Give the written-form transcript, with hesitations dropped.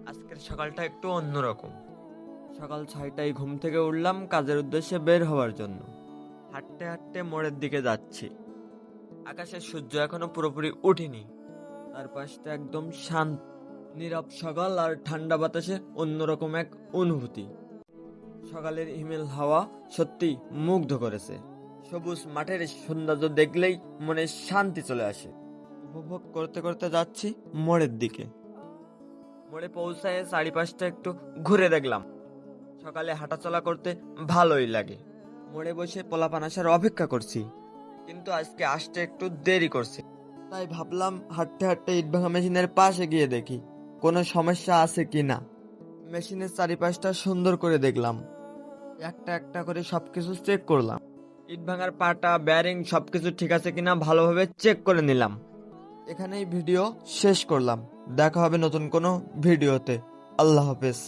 আজকের সকালটা একটু অন্যরকম। সকাল 6টায় ঘুম থেকে উঠলাম কাজের উদ্দেশ্যে বের হওয়ার জন্য। হাঁটতে হাঁটতে মোড়ের দিকে যাচ্ছি। আকাশে সূর্য এখনো পুরোপুরি ওঠেনি। তার পাশটা একদম শান্ত, নীরব সকাল আর ঠান্ডা বাতাসে অন্যরকম এক অনুভূতি। সকালের হিমেল হাওয়া সত্যি মুগ্ধ করেছে। সবুজ মাঠের সৌন্দর্য দেখলেই মনে শান্তি চলে আসে। উপভোগ করতে করতে যাচ্ছি মোড়ের দিকে। মোড়ে পৌঁছায় চারিপাশটা একটু ঘুরে দেখলাম। সকালে হাঁটাচলা করতে ভালোই লাগে। মোড়ে বসে পোলাপান আসার অপেক্ষা করছি, কিন্তু আজকে আসতে একটু দেরি করছে। তাই ভাবলাম হাঁটতে হাঁটতে ইটভাঙা মেশিনের পাশে গিয়ে দেখি কোনো সমস্যা আছে কি না। মেশিনের চারিপাশটা সুন্দর করে দেখলাম, একটা একটা করে সবকিছু চেক করলাম। ইট ভাঙার পাটা, ব্যারিং সবকিছু ঠিক আছে কিনা ভালোভাবে চেক করে নিলাম। এখানেই ভিডিও শেষ করলাম। দেখা হবে নতুন কোনো ভিডিওতে। আল্লাহ হাফেজ।